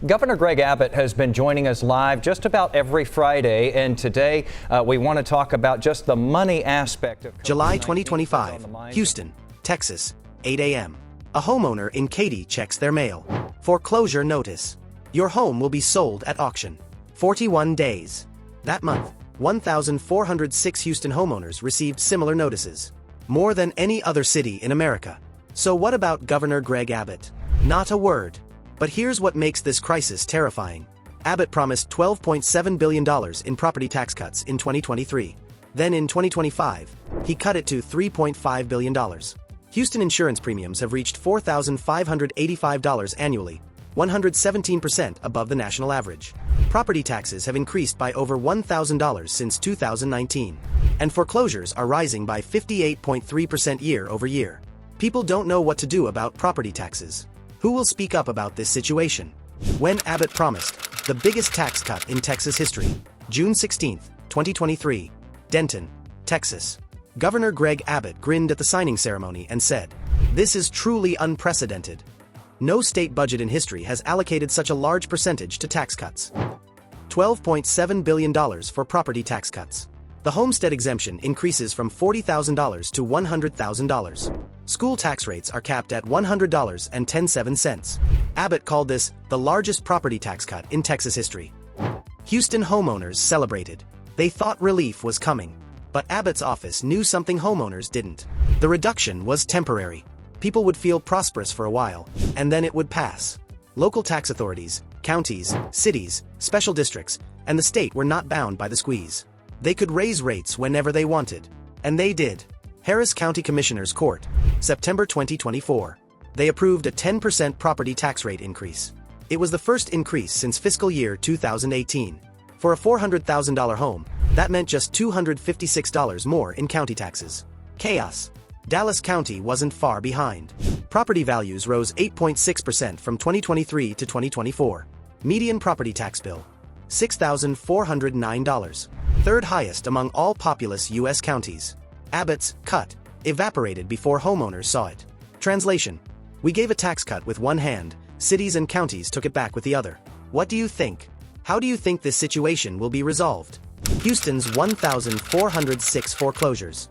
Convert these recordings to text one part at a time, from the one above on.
Governor Greg Abbott has been joining us live just about every Friday, and today we want to talk about just the money aspect of July 2025, Houston, Texas, 8 a.m. A homeowner in Katy checks their mail. Foreclosure notice. Your home will be sold at auction. 41 days. That month, 1,406 Houston homeowners received similar notices. More than any other city in America. So what about Governor Greg Abbott? Not a word. But here's what makes this crisis terrifying. Abbott promised $12.7 billion in property tax cuts in 2023. Then in 2025, he cut it to $3.5 billion. Houston insurance premiums have reached $4,585 annually, 117% above the national average. Property taxes have increased by over $1,000 since 2019. And foreclosures are rising by 58.3% year over year. People don't know what to do about property taxes. Who will speak up about this situation? When Abbott promised the biggest tax cut in Texas history, June 16, 2023, Denton, Texas. Governor Greg Abbott grinned at the signing ceremony and said, "This is truly unprecedented. No state budget in history has allocated such a large percentage to tax cuts. $12.7 billion for property tax cuts. The homestead exemption increases from $40,000 to $100,000. School tax rates are capped at $100.17. Abbott called this the largest property tax cut in Texas history." Houston homeowners celebrated. They thought relief was coming. But Abbott's office knew something homeowners didn't. The reduction was temporary. People would feel prosperous for a while, and then it would pass. Local tax authorities, counties, cities, special districts, and the state were not bound by the squeeze. They could raise rates whenever they wanted. And they did. Harris County Commissioners Court, September 2024. They approved a 10% property tax rate increase. It was the first increase since fiscal year 2018. For a $400,000 home, that meant just $256 more in county taxes. Chaos. Dallas County wasn't far behind. Property values rose 8.6% from 2023 to 2024. Median property tax bill, $6,409. Third highest among all populous U.S. counties. Abbott's cut evaporated before homeowners saw it. Translation: we gave a tax cut with one hand, cities and counties took it back with the other. What do you think? How do you think this situation will be resolved? Houston's 1,406 foreclosures.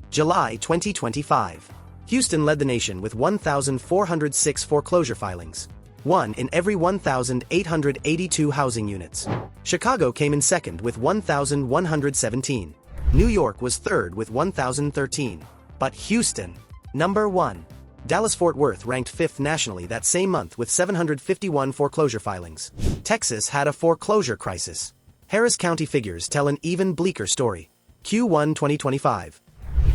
July 2025. Houston led the nation with 1,406 foreclosure filings. One in every 1,882 housing units. Chicago came in second with 1,117. New York was third with 1,013. But Houston, number one. Dallas-Fort Worth ranked fifth nationally that same month with 751 foreclosure filings. Texas had a foreclosure crisis. Harris County figures tell an even bleaker story. Q1 2025.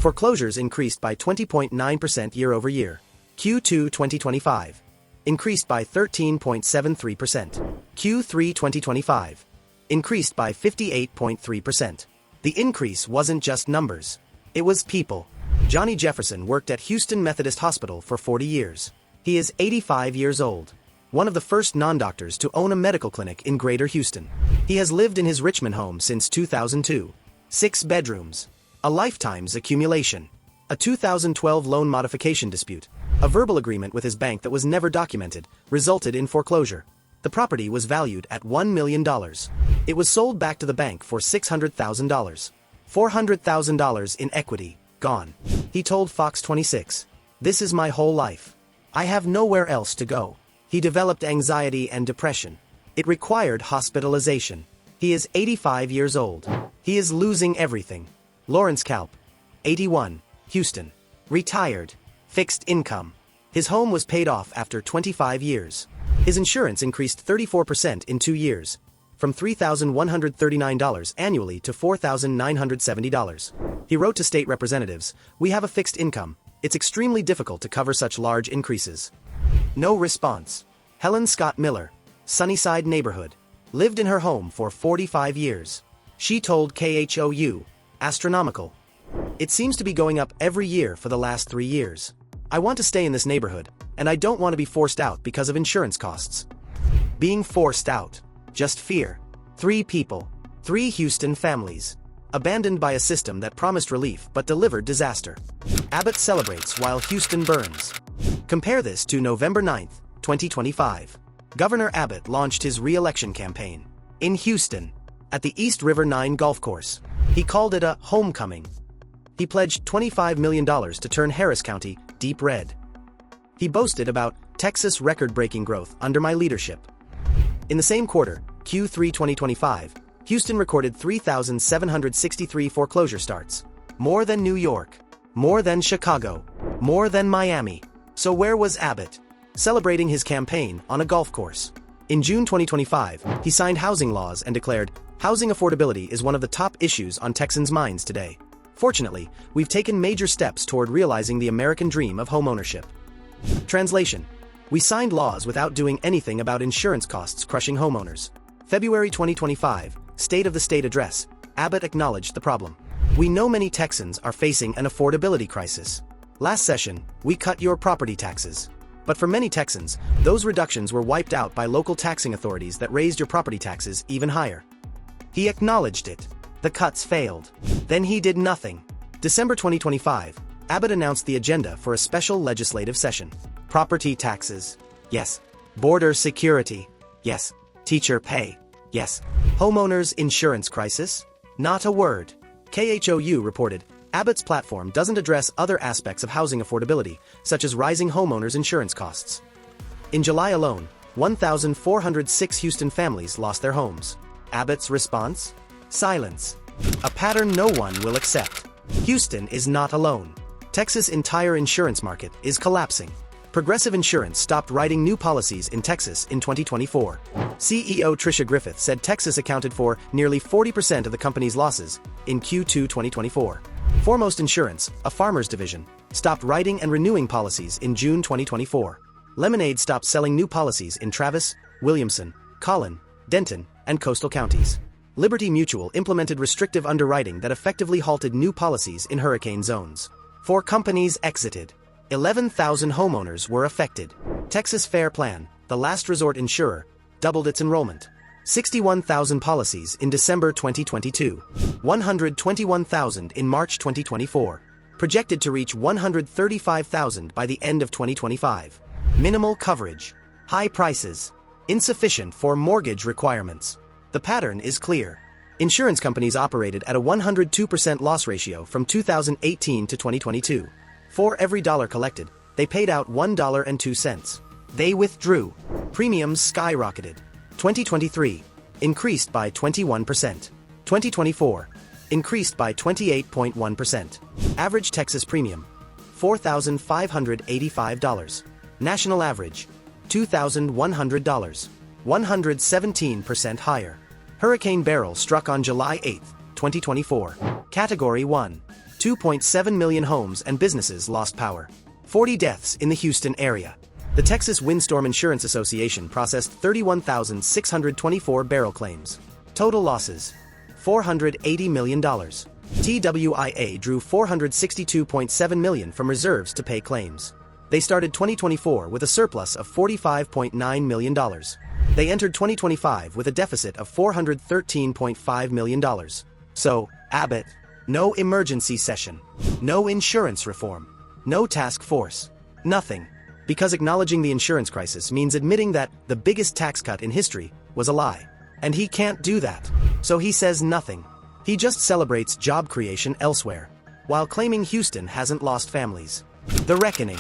Foreclosures increased by 20.9% year over year. Q2 2025. Increased by 13.73%. Q3 2025. Increased by 58.3%. The increase wasn't just numbers. It was people. Johnny Jefferson worked at Houston Methodist Hospital for 40 years. He is 85 years old. One of the first non-doctors to own a medical clinic in Greater Houston. He has lived in his Richmond home since 2002. 6 bedrooms. A lifetime's accumulation. A 2012 loan modification dispute. A verbal agreement with his bank that was never documented, resulted in foreclosure. The property was valued at $1 million. It was sold back to the bank for $600,000. $400,000 in equity, gone. He told Fox 26, "This is my whole life. I have nowhere else to go." He developed anxiety and depression. It required hospitalization. He is 85 years old. He is losing everything. Lawrence Kalp, 81, Houston. Retired. Fixed income. His home was paid off after 25 years. His insurance increased 34% in 2 years. From $3,139 annually to $4,970. He wrote to state representatives, "We have a fixed income. It's extremely difficult to cover such large increases." No response. Helen Scott Miller, Sunnyside neighborhood. Lived in her home for 45 years. She told KHOU, "Astronomical. It seems to be going up every year for the last 3 years. I want to stay in this neighborhood, and I don't want to be forced out because of insurance costs." Being forced out. Just fear. 3 people. 3 Houston families. Abandoned by a system that promised relief but delivered disaster. Abbott celebrates while Houston burns. Compare this to November 9, 2025. Governor Abbott launched his re-election campaign in Houston at the East River 9 golf course. He called it a homecoming. He pledged $25 million to turn Harris County deep red. He boasted about Texas record-breaking growth under my leadership. In the same quarter, Q3 2025, Houston recorded 3,763 foreclosure starts. More than New York, more than Chicago, more than Miami. So where was Abbott? Celebrating his campaign on a golf course. In June 2025, he signed housing laws and declared, housing affordability is one of the top issues on Texans' minds today. Fortunately, we've taken major steps toward realizing the American dream of homeownership. Translation: we signed laws without doing anything about insurance costs crushing homeowners. February 2025, State of the State Address. Abbott acknowledged the problem. We know many Texans are facing an affordability crisis. Last session, we cut your property taxes. But for many Texans, those reductions were wiped out by local taxing authorities that raised your property taxes even higher. He acknowledged it. The cuts failed. Then he did nothing. December 2025, Abbott announced the agenda for a special legislative session. Property taxes. Yes. Border security. Yes. Teacher pay. Yes. Homeowners insurance crisis? Not a word. KHOU reported, Abbott's platform doesn't address other aspects of housing affordability, such as rising homeowners insurance costs. In July alone, 1,406 Houston families lost their homes. Abbott's response? Silence. A pattern no one will accept. Houston is not alone. Texas' entire insurance market is collapsing. Progressive Insurance stopped writing new policies in Texas in 2024. CEO Tricia Griffith said Texas accounted for nearly 40% of the company's losses in Q2 2024. Foremost Insurance, a farmers division, stopped writing and renewing policies in June 2024. Lemonade stopped selling new policies in Travis, Williamson, Collin, Denton, and coastal counties. Liberty Mutual implemented restrictive underwriting that effectively halted new policies in hurricane zones. 4 companies exited. 11,000 homeowners were affected. Texas Fair Plan, the last resort insurer, doubled its enrollment. 61,000 policies in December 2022. 121,000 in March 2024. Projected to reach 135,000 by the end of 2025. Minimal coverage. High prices. Insufficient for mortgage requirements. The pattern is clear. Insurance companies operated at a 102% loss ratio from 2018 to 2022. For every dollar collected, they paid out $1.02. They withdrew. Premiums skyrocketed. 2023, increased by 21%. 2024, increased by 28.1%. Average Texas premium, $4,585. National average, $2,100. 117% higher. Hurricane Beryl struck on July 8, 2024. Category 1. 2.7 million homes and businesses lost power. 40 deaths in the Houston area. The Texas Windstorm Insurance Association processed 31,624 Beryl claims. Total losses, $480 million. TWIA drew $462.7 million from reserves to pay claims. They started 2024 with a surplus of $45.9 million. They entered 2025 with a deficit of $413.5 million. So, Abbott, no emergency session, no insurance reform, no task force, nothing. Because acknowledging the insurance crisis means admitting that the biggest tax cut in history was a lie. And he can't do that. So he says nothing. He just celebrates job creation elsewhere, while claiming Houston hasn't lost families. The reckoning.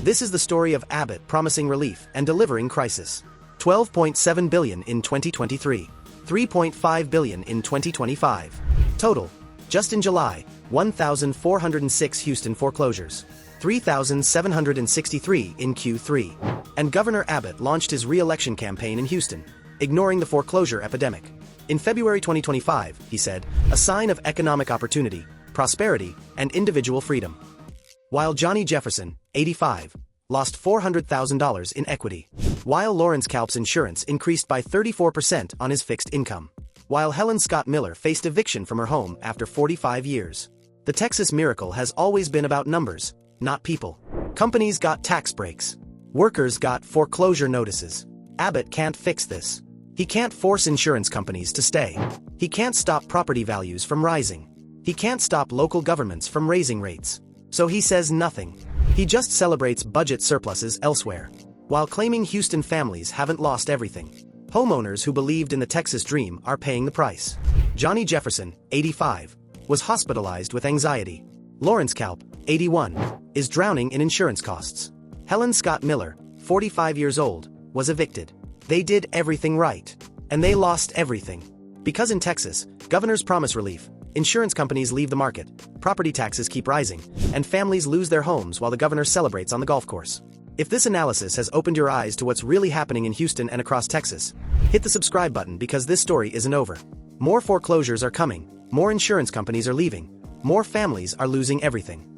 This is the story of Abbott promising relief and delivering crisis. $12.7 billion in 2023, $3.5 billion in 2025. Total, just in July, 1,406 Houston foreclosures, 3,763 in Q3. And Governor Abbott launched his re-election campaign in Houston, ignoring the foreclosure epidemic. In February 2025, he said, a sign of economic opportunity, prosperity, and individual freedom. While Johnny Jefferson, 85, lost $400,000 in equity. While Lawrence Kalp's insurance increased by 34% on his fixed income. While Helen Scott Miller faced eviction from her home after 45 years. The Texas miracle has always been about numbers, not people. Companies got tax breaks. Workers got foreclosure notices. Abbott can't fix this. He can't force insurance companies to stay. He can't stop property values from rising. He can't stop local governments from raising rates. So he says nothing. He just celebrates budget surpluses elsewhere. while claiming Houston families haven't lost everything. Homeowners who believed in the Texas dream are paying the price. Johnny Jefferson, 85, was hospitalized with anxiety. Lawrence Kalp, 81, is drowning in insurance costs. Helen Scott Miller, 45 years old, was evicted. They did everything right. And they lost everything. Because in Texas, governors promise relief, insurance companies leave the market, property taxes keep rising, and families lose their homes while the governor celebrates on the golf course. If this analysis has opened your eyes to what's really happening in Houston and across Texas, hit the subscribe button because this story isn't over. More foreclosures are coming, more insurance companies are leaving, more families are losing everything.